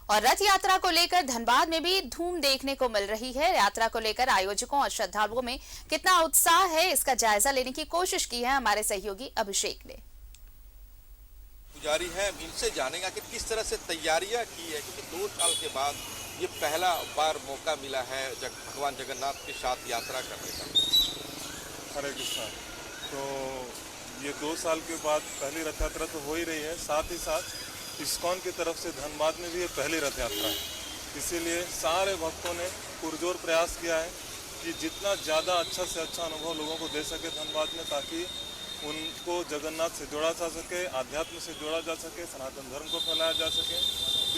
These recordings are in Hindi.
और रथ यात्रा को लेकर धनबाद में भी धूम देखने को मिल रही है। यात्रा को लेकर आयोजकों और श्रद्धालुओं में कितना उत्साह है, इसका जायजा लेने की कोशिश की है हमारे सहयोगी अभिषेक ने। पुजारी है, इनसे जानेगा कि किस तरह से तैयारियां की है, क्योंकि 2 साल के बाद ये पहला बार मौका मिला है भगवान जगन्नाथ के साथ यात्रा करने का। हरे कृष्णा। तो ये 2 साल के बाद पहली रथ यात्रा तो हो ही रही है, साथ ही साथ इस्कॉन की तरफ से धनबाद में भी ये पहली रथ यात्रा है। इसीलिए सारे भक्तों ने पुरजोर प्रयास किया है कि जितना ज़्यादा अच्छा से अच्छा अनुभव लोगों को दे सके धनबाद में, ताकि उनको जगन्नाथ से जोड़ा जा सके, आध्यात्म से जोड़ा जा सके, सनातन धर्म को फैलाया जा सके।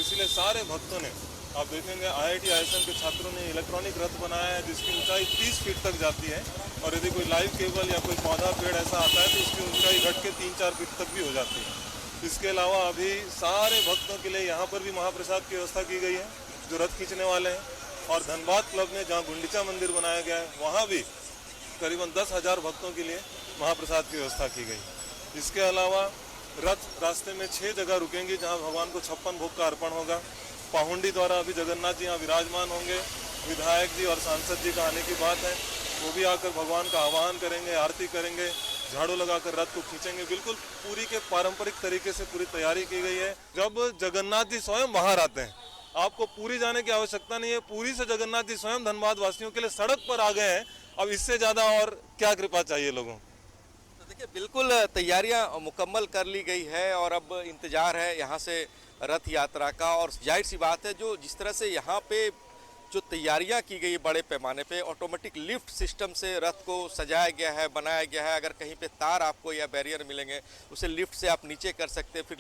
इसलिए सारे भक्तों ने, आप देखेंगे IIT ISM के छात्रों ने इलेक्ट्रॉनिक रथ बनाया है जिसकी ऊंचाई 30 फीट तक जाती है, और यदि कोई लाइव केबल या कोई पौधा पेड़ ऐसा आता है तो उसकी ऊंचाई घट के 3-4 फीट तक भी हो जाती है। इसके अलावा अभी सारे भक्तों के लिए यहाँ पर भी महाप्रसाद की व्यवस्था की गई है जो रथ खींचने वाले हैं, और धनबाद क्लब में जहाँ गुंडीचा मंदिर बनाया गया है वहाँ भी करीबन 10,000 भक्तों के लिए महाप्रसाद की व्यवस्था की गई। इसके अलावा रथ रास्ते में 6 जगह रुकेंगी जहाँ भगवान को 56 भोग का अर्पण होगा। पाहुंडी द्वारा अभी जगन्नाथ जी यहाँ विराजमान होंगे, विधायक जी और सांसद जी का आने की बात है, वो भी आकर भगवान का आह्वान करेंगे, आरती करेंगे, झाड़ू लगाकर रथ को खींचेंगे। बिल्कुल पूरी के पारंपरिक तरीके से पूरी तैयारी की गई है। जब जगन्नाथ जी स्वयं बाहर आते हैं, आपको पूरी जाने की आवश्यकता नहीं है, पूरी से जगन्नाथ जी स्वयं धनबाद वासियों के लिए सड़क पर आ गए हैं। अब इससे ज्यादा और क्या कृपा चाहिए लोगों। तो देखिए, बिल्कुल तैयारियां मुकम्मल कर ली गई है और अब इंतजार है यहाँ से रथ यात्रा का। और जाहिर सी बात है, जो जिस तरह से यहाँ पे जो तैयारियां की गई बड़े पैमाने पे, ऑटोमेटिक लिफ्ट सिस्टम से रथ को सजाया गया है, बनाया गया है। अगर कहीं पे तार आपको या बैरियर मिलेंगे, उसे लिफ्ट से आप नीचे कर सकते हैं, फिर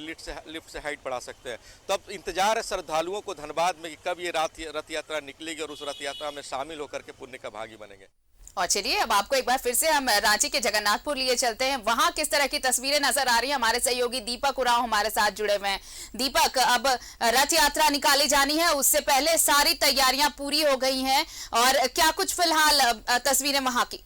लिफ्ट से हाइट बढ़ा सकते हैं। तो अब इंतजार है श्रद्धालुओं को धनबाद में कि कब ये रथ यात्रा निकलेगी और उस रथ यात्रा में शामिल होकर के पुण्य का भागी बनेंगे। और चलिए अब आपको एक बार फिर से हम रांची के जगन्नाथपुर लिए चलते हैं, वहां किस तरह की तस्वीरें नजर आ रही हैं। हमारे सहयोगी दीपक उरांव हमारे साथ जुड़े हुए हैं। दीपक, अब रथ यात्रा निकाली जानी है, उससे पहले सारी तैयारियां पूरी हो गई हैं, और क्या कुछ फिलहाल तस्वीरें वहां की?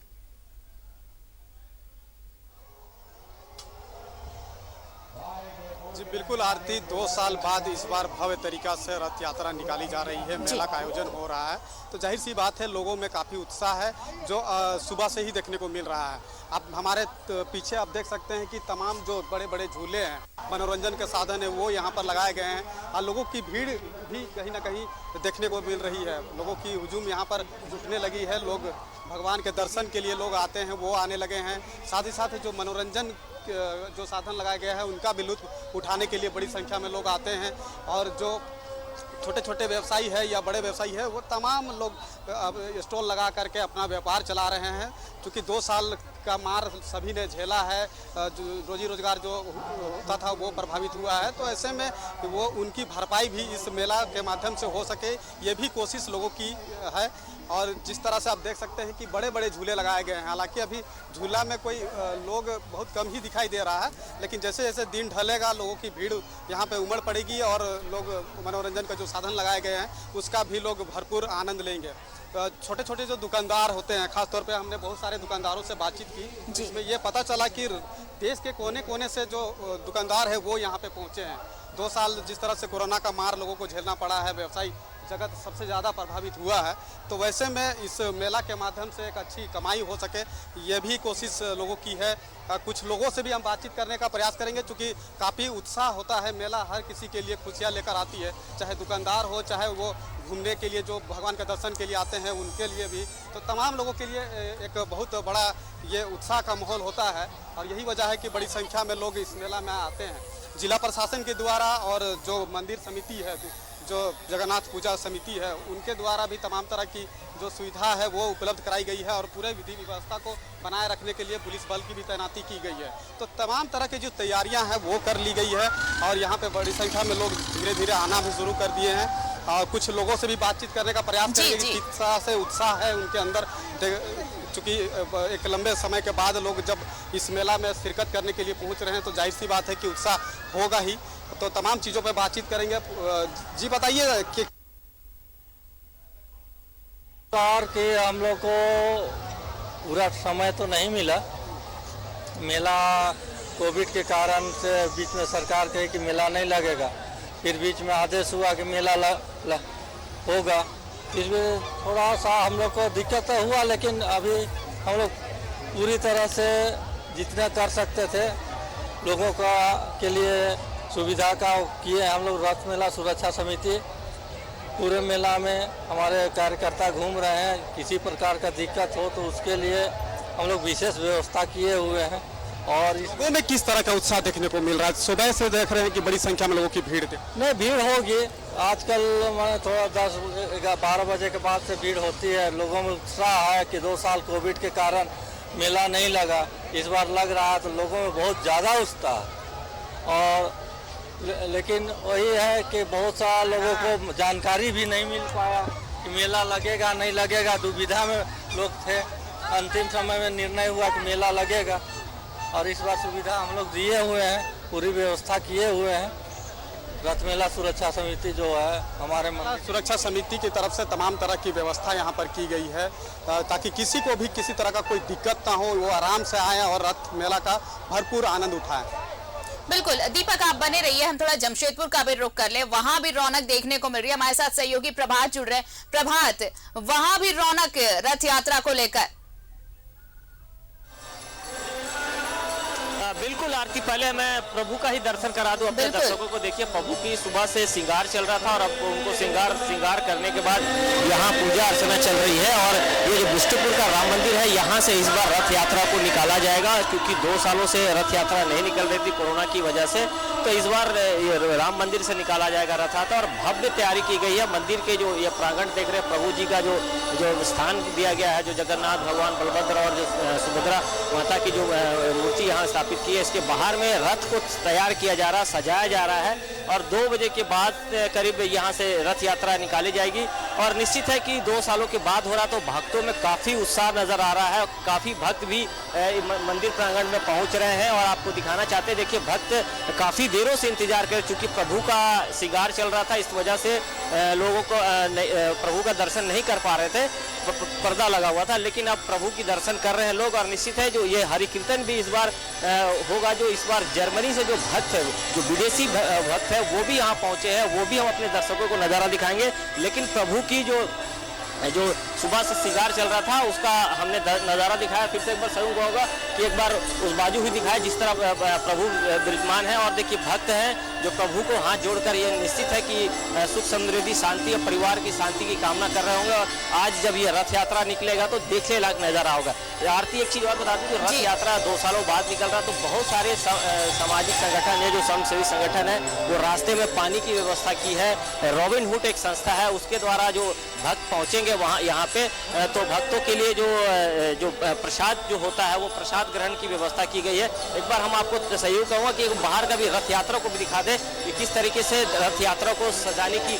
जी बिल्कुल आरती, 2 साल बाद इस बार भव्य तरीका से रथ यात्रा निकाली जा रही है, मेला का आयोजन हो रहा है, तो जाहिर सी बात है लोगों में काफ़ी उत्साह है जो सुबह से ही देखने को मिल रहा है। अब हमारे पीछे आप देख सकते हैं कि तमाम जो बड़े बड़े झूले हैं, मनोरंजन के साधन है, वो यहाँ पर लगाए गए हैं, और लोगों की भीड़ भी कहीं ना कहीं देखने को मिल रही है। लोगों की हुजूम यहाँ पर जुटने लगी है, लोग भगवान के दर्शन के लिए लोग आते हैं, वो आने लगे हैं। साथ ही साथ जो मनोरंजन जो साधन लगाया गया है उनका भी लुत्फ उठाने के लिए बड़ी संख्या में लोग आते हैं, और जो छोटे छोटे व्यवसायी है या बड़े व्यवसायी है वो तमाम लोग अब स्टॉल लगा करके अपना व्यापार चला रहे हैं। क्योंकि 2 साल का मार सभी ने झेला है, जो रोजी रोजगार जो होता था वो प्रभावित हुआ है, तो ऐसे में वो उनकी भरपाई भी इस मेला के माध्यम से हो सके, ये भी कोशिश लोगों की है। और जिस तरह से आप देख सकते हैं कि बड़े बड़े झूले लगाए गए हैं, हालांकि अभी झूला में कोई लोग बहुत कम ही दिखाई दे रहा है, लेकिन जैसे जैसे दिन ढलेगा लोगों की भीड़ यहाँ पे उमड़ पड़ेगी, और लोग मनोरंजन का जो साधन लगाए गए हैं उसका भी लोग भरपूर आनंद लेंगे। छोटे छोटे जो दुकानदार होते हैं, खासतौर पे हमने बहुत सारे दुकानदारों से बातचीत की, जिसमें ये पता चला कि देश के कोने कोने से जो दुकानदार है वो यहाँ पे पहुँचे हैं। 2 साल जिस तरह से कोरोना का मार लोगों को झेलना पड़ा है, व्यवसायी जगत सबसे ज़्यादा प्रभावित हुआ है, तो वैसे में इस मेला के माध्यम से एक अच्छी कमाई हो सके, ये भी कोशिश लोगों की है। कुछ लोगों से भी हम बातचीत करने का प्रयास करेंगे, क्योंकि काफ़ी उत्साह होता है, मेला हर किसी के लिए खुशियाँ लेकर आती है, चाहे दुकानदार हो, चाहे वो घूमने के लिए जो भगवान के दर्शन के लिए आते हैं उनके लिए भी, तो तमाम लोगों के लिए एक बहुत बड़ा ये उत्साह का माहौल होता है, और यही वजह है कि बड़ी संख्या में लोग इस मेला में आते हैं। जिला प्रशासन के द्वारा और जो मंदिर समिति है, जो जगन्नाथ पूजा समिति है, उनके द्वारा भी तमाम तरह की जो सुविधा है वो उपलब्ध कराई गई है, और पूरे विधि व्यवस्था को बनाए रखने के लिए पुलिस बल की भी तैनाती की गई है। तो तमाम तरह की जो तैयारियां हैं वो कर ली गई है, और यहाँ पे बड़ी संख्या में लोग धीरे धीरे आना भी शुरू कर दिए हैं। और कुछ लोगों से भी बातचीत करने का प्रयास करेंगे कि किस तरह से उत्साह है उनके अंदर, चूँकि एक लंबे समय के बाद लोग जब इस मेला में शिरकत करने के लिए पहुँच रहे हैं, तो जाहिर सी बात है कि उत्साह होगा ही। तो तमाम चीज़ों पे बातचीत करेंगे। जी बताइए कि के हम लोग को पूरा समय तो नहीं मिला, मेला कोविड के कारण से बीच में सरकार कही कि मेला नहीं लगेगा, फिर बीच में आदेश हुआ कि मेला होगा। इसमें थोड़ा सा हम लोग को दिक्कत तो हुआ, लेकिन अभी हम लोग पूरी तरह से जितना कर सकते थे लोगों का के लिए सुविधा का किए। हम लोग रथ मेला सुरक्षा समिति पूरे मेला में हमारे कार्यकर्ता घूम रहे हैं। किसी प्रकार का दिक्कत हो तो उसके लिए हम लोग विशेष व्यवस्था किए हुए हैं। और लोगों में किस तरह का उत्साह देखने को मिल रहा है? सुबह से देख रहे हैं कि बड़ी संख्या में लोगों की भीड़ थी। नहीं, भीड़ होगी आजकल, मैंने थोड़ा 10-12 बजे के बाद से भीड़ होती है। लोगों में उत्साह है कि 2 साल कोविड के कारण मेला नहीं लगा, इस बार लग रहा है तो लोगों में बहुत ज़्यादा उत्साह। और लेकिन वही है कि बहुत सारा लोगों को जानकारी भी नहीं मिल पाया कि मेला लगेगा नहीं लगेगा। दुविधा में लोग थे। अंतिम समय में निर्णय हुआ कि मेला लगेगा और इस बार सुविधा हम लोग दिए हुए हैं, पूरी व्यवस्था किए हुए हैं। रथ मेला सुरक्षा समिति जो है हमारे सुरक्षा समिति की तरफ से तमाम तरह की व्यवस्था यहाँ पर की गई है ताकि किसी को भी किसी तरह का कोई दिक्कत ना हो, वो आराम से आए और रथ मेला का भरपूर आनंद उठाएं। बिल्कुल दीपक, आप बने रहिए। हम थोड़ा जमशेदपुर का भी रुख कर ले, वहां भी रौनक देखने को मिल रही है। हमारे साथ सहयोगी प्रभात जुड़ रहे हैं। प्रभात, वहां भी रौनक रथ यात्रा को लेकर? बिल्कुल आरती, पहले मैं प्रभु का ही दर्शन करा दूं अपने दर्शकों को। देखिए, प्रभु की सुबह से श्रृंगार चल रहा था और अब उनको श्रृंगार करने के बाद यहाँ पूजा अर्चना चल रही है। और ये जो बिष्टुपुर का राम मंदिर है, यहाँ से इस बार रथ यात्रा को निकाला जाएगा, क्योंकि 2 सालों से रथ यात्रा नहीं निकल रही थी कोरोना की वजह से। तो इस बार राम मंदिर से निकाला जाएगा रथ यात्रा और भव्य तैयारी की गई है। मंदिर के जो ये प्रांगण देख रहे हैं, प्रभु जी का जो स्थान दिया गया है, जो जगन्नाथ भगवान, बलभद्र और जो सुभद्रा माता की जो मूर्ति यहाँ स्थापित की है, इसके बाहर में रथ को तैयार किया जा रहा है, सजाया जा रहा है। और 2 बजे के बाद करीब यहाँ से रथ यात्रा निकाली जाएगी। और निश्चित है कि 2 सालों के बाद हो रहा, तो भक्तों में काफ़ी उत्साह नज़र आ रहा है। काफ़ी भक्त भी मंदिर प्रांगण में पहुँच रहे हैं और आपको दिखाना चाहते हैं। देखिए, भक्त काफ़ी देरों से इंतजार कर, चूँकि प्रभु का श्रृंगार चल रहा था, इस वजह से लोगों को प्रभु का दर्शन नहीं कर पा रहे थे, पर्दा लगा हुआ था। लेकिन अब प्रभु की दर्शन कर रहे हैं लोग। और निश्चित है जो ये हरि कीर्तन भी इस बार होगा। जो इस बार जर्मनी से जो भक्त है, जो विदेशी भक्त है, वो भी यहाँ पहुँचे हैं, वो भी हम अपने दर्शकों को नज़ारा दिखाएंगे। लेकिन प्रभु की जो सुबह से श्रृंगार चल रहा था, उसका हमने नज़ारा दिखाया। फिर से एक बार सहयोग होगा कि एक बार उस बाजू ही दिखाया जिस तरह प्रभु विराजमान है। और देखिए, भक्त हैं जो प्रभु को हाथ जोड़कर ये निश्चित है कि सुख समृद्धि, शांति और परिवार की शांति की कामना कर रहे होंगे। और आज जब ये रथ यात्रा निकलेगा तो देखने लायक नज़ारा होगा। आरती, एक चीज़ और बता दूँ, जो रथ यात्रा 2 सालों बाद निकल रहा, तो बहुत सारे सामाजिक संगठन है, जो समाजसेवी संगठन है, वो रास्ते में पानी की व्यवस्था की है। रॉबिन हुड एक संस्था है, उसके द्वारा जो भक्त पहुँचेंगे वहाँ यहाँ पे, तो भक्तों के लिए जो प्रसाद जो होता है, वो प्रसाद ग्रहण की व्यवस्था की गई है। एक बार हम आपको सहयोग कहूँगा कि बाहर का भी रथ यात्रा को भी दिखा दें कि किस तरीके से रथ यात्रा को सजाने की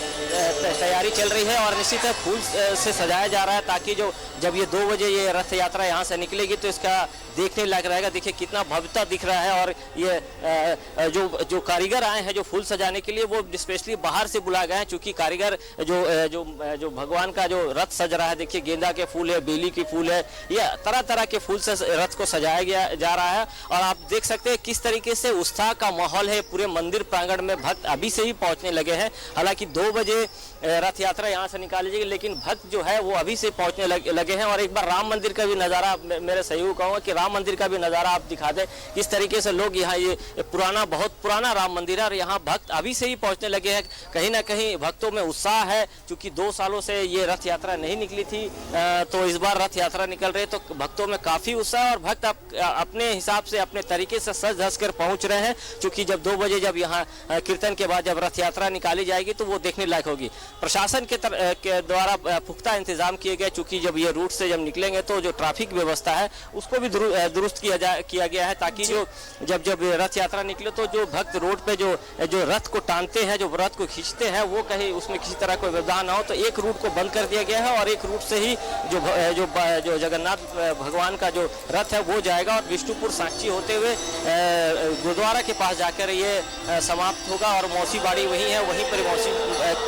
तैयारी चल रही है। और निश्चित है फूल से सजाया जा रहा है, ताकि जब ये 2 बजे ये रथ यात्रा यहाँ से निकलेगी तो इसका देखने लायक रहेगा। देखिए कितना भव्यता दिख रहा है। और ये जो कारीगर आए हैं जो फूल सजाने के लिए, वो स्पेशली बाहर से बुलाए गए हैं, क्योंकि कारीगर जो भगवान का जो रथ सज रहा है, देखिए गेंदा के फूल है, बेली के फूल है, ये तरह तरह के फूल से रथ को सजाया जा रहा है। और आप देख सकते हैं किस तरीके से उत्साह का माहौल है पूरे मंदिर प्रांगण में। भक्त अभी से ही पहुंचने लगे हैं। हालांकि 2 बजे रथ यात्रा यहाँ से निकाली जाएगी, लेकिन भक्त जो है वो अभी से पहुंचने लगे हैं। और एक बार राम मंदिर का भी नज़ारा, मेरे सहयोग कहूँगा कि राम मंदिर का भी नज़ारा आप दिखा दें, किस तरीके से लोग यहाँ, ये बहुत पुराना राम मंदिर है और यहाँ भक्त अभी से ही पहुँचने लगे हैं। कहीं ना कहीं भक्तों में उत्साह है, क्योंकि 2 सालों से ये रथ यात्रा नहीं निकली थी, तो इस बार रथ यात्रा निकल रही है, तो भक्तों में काफ़ी उत्साह। और भक्त अपने हिसाब से, अपने तरीके से सज धज कर पहुँच रहे हैं, क्योंकि जब 2 बजे जब यहाँ कीर्तन के बाद जब रथ यात्रा निकाली जाएगी तो वो देखने लायक होगी। प्रशासन के द्वारा पुख्ता इंतजाम किए गए, चूँकि जब ये रूट से जब निकलेंगे तो जो ट्रैफिक व्यवस्था है उसको भी दुरुस्त किया गया है, ताकि जब रथ यात्रा निकले तो जो भक्त रोड पे जो रथ को टानते हैं, जो रथ को खींचते हैं, वो कहीं उसमें किसी तरह कोई व्यवधान ना हो। तो एक रूट को बंद कर दिया गया है और एक रूट से ही जो जगन्नाथ भगवान का जो रथ है वो जाएगा और विष्णुपुर साक्षी होते हुए गुरुद्वारा के पास जाकर ये समाप्त होगा। और मौसी बाड़ी वहीं है, वहीं पर मौसी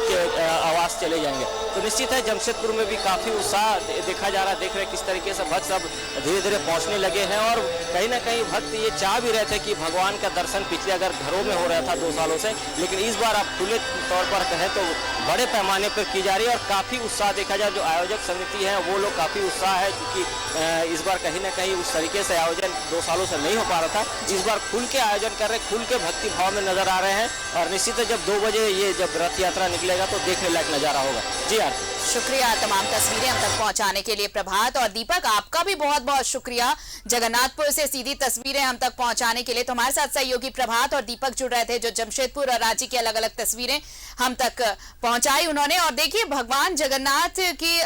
के आवास वापस चले जाएंगे। तो निश्चित है जमशेदपुर में भी काफ़ी उत्साह देखा जा रहा है। देख रहे हैं किस तरीके से भक्त सब धीरे धीरे पहुँचने लगे हैं और कहीं ना कहीं भक्त ये चाह भी रहे थे कि भगवान का दर्शन पिछले अगर घरों में हो रहा था 2 सालों से, लेकिन इस बार आप खुले तौर पर कहें तो बड़े पैमाने पर की जा रही है और काफ़ी उत्साह देखा जाए। जो आयोजक समिति है वो लोग काफ़ी उत्साह है, क्योंकि इस बार कहीं ना कहीं उस तरीके से आयोजन 2 सालों से नहीं हो पा रहा था। इस बार खुल के आयोजन कर रहे, खुल के भक्ति भाव में नजर आ रहे हैं और निश्चित है जब 2 बजे ये जब रथ यात्रा निकलेगा तो देखने लायक नजारा होगा। जी आरती, शुक्रिया तमाम तस्वीरें हम तक पहुंचाने के लिए प्रभात। और दीपक, आपका भी बहुत बहुत शुक्रिया जगन्नाथपुर से सीधी तस्वीरें हम तक पहुंचाने के लिए। तो हमारे साथ सहयोगी प्रभात और दीपक जुड़ रहे थे, जो जमशेदपुर और रांची की अलग अलग तस्वीरें हम तक पहुंचाई उन्होंने। और देखिए भगवान जगन्नाथ की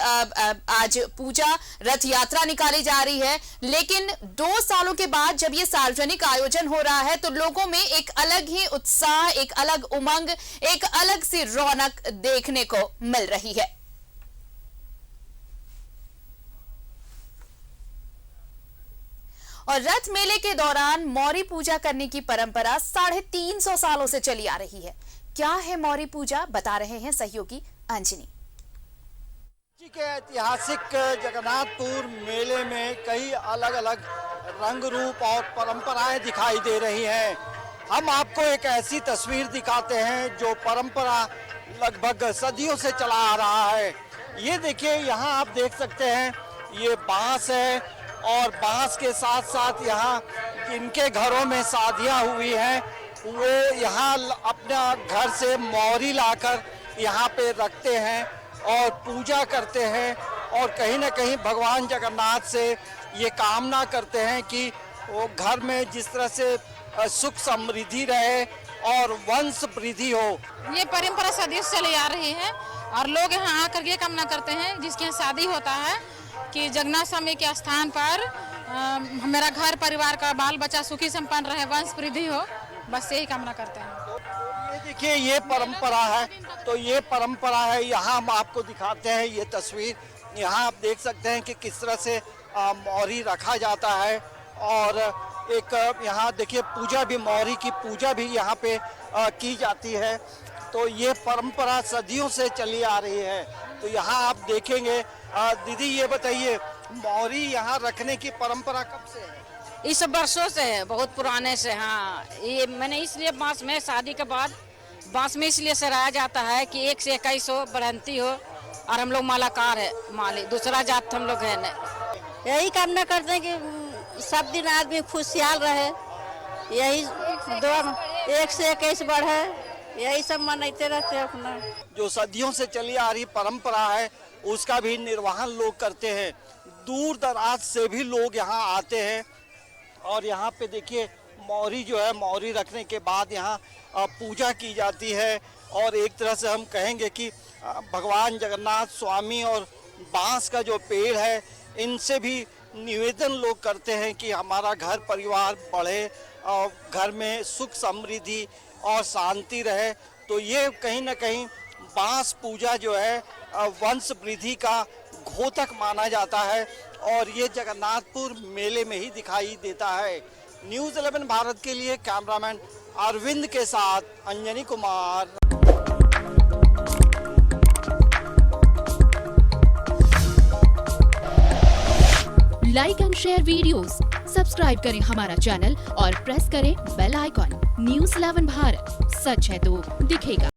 आज पूजा रथ यात्रा निकाली जा रही है, लेकिन 2 सालों के बाद जब ये सार्वजनिक आयोजन हो रहा है तो लोगों में एक अलग ही उत्साह, एक अलग उमंग, एक अलग सी रौनक देखने को मिल रही है। और रथ मेले के दौरान मौरी पूजा करने की परंपरा 350 सालों से चली आ रही है। क्या है मौरी पूजा, बता रहे हैं सहयोगी अंजनी। के ऐतिहासिक जगन्नाथपुर मेले में कई अलग अलग रंग रूप और परंपराएं दिखाई दे रही हैं। हम आपको एक ऐसी तस्वीर दिखाते हैं जो परंपरा लगभग सदियों से चला आ रहा है। ये देखिए, यहाँ आप देख सकते हैं ये बांस है और बांस के साथ साथ यहाँ जिनके घरों में शादियाँ हुई हैं वो यहाँ अपना घर से मौरी लाकर यहाँ पे रखते हैं और पूजा करते हैं और कहीं ना कहीं भगवान जगन्नाथ से ये कामना करते हैं कि वो घर में जिस तरह से सुख समृद्धि रहे और वंश वृद्धि हो। ये परंपरा सदियों से चली आ रही है और लोग यहाँ आकर ये कामना करते हैं जिसके यहाँ शादी होता है कि जगन्नाथ स्वामी के स्थान पर मेरा घर परिवार का बाल बच्चा सुखी संपन्न रहे, वंश वृद्धि हो, बस यही कामना करते हैं। ये देखिए ये परंपरा है, तो ये परंपरा है। यहाँ हम आपको दिखाते हैं ये तस्वीर। यहाँ आप देख सकते हैं कि किस तरह से मौरी रखा जाता है और एक यहाँ देखिए पूजा भी, मौरी की पूजा भी यहाँ पे की जाती है। तो ये परंपरा सदियों से चली आ रही है। तो यहाँ आप देखेंगे। दीदी ये बताइए, मौरी यहाँ रखने की परंपरा कब से है? इस वर्षों से है, बहुत पुराने से। हाँ, ये मैंने इसलिए बांस में शादी के बाद बांस में इसलिए सराया जाता है कि 1 से 21 हो, बढ़ंती हो और हम लोग मालाकार है, माली दूसरा जात हम लोग है नहीं। यही कामना करते हैं कि सब दिन आदमी खुशहाल रहे, यही 1 से 21 बढ़े, यही सब मनाते रहते हैं अपना। जो सदियों से चली आ रही परंपरा है उसका भी निर्वहन लोग करते हैं। दूर दराज से भी लोग यहाँ आते हैं और यहाँ पे देखिए मौरी जो है, मौरी रखने के बाद यहाँ पूजा की जाती है और एक तरह से हम कहेंगे कि भगवान जगन्नाथ स्वामी और बांस का जो पेड़ है इनसे भी निवेदन लोग करते हैं कि हमारा घर परिवार बढ़े और घर में सुख समृद्धि और शांति रहे। तो ये कहीं ना कहीं बांस पूजा जो है वंश वृद्धि का घोतक माना जाता है और ये जगन्नाथपुर मेले में ही दिखाई देता है। न्यूज़ 11 भारत के लिए कैमरामैन अरविंद के साथ Anjani Kumar. Like and share videos, subscribe करें हमारा चैनल और प्रेस करें बेल आइकॉन। न्यूज़ 11 भारत, सच है तो दिखेगा।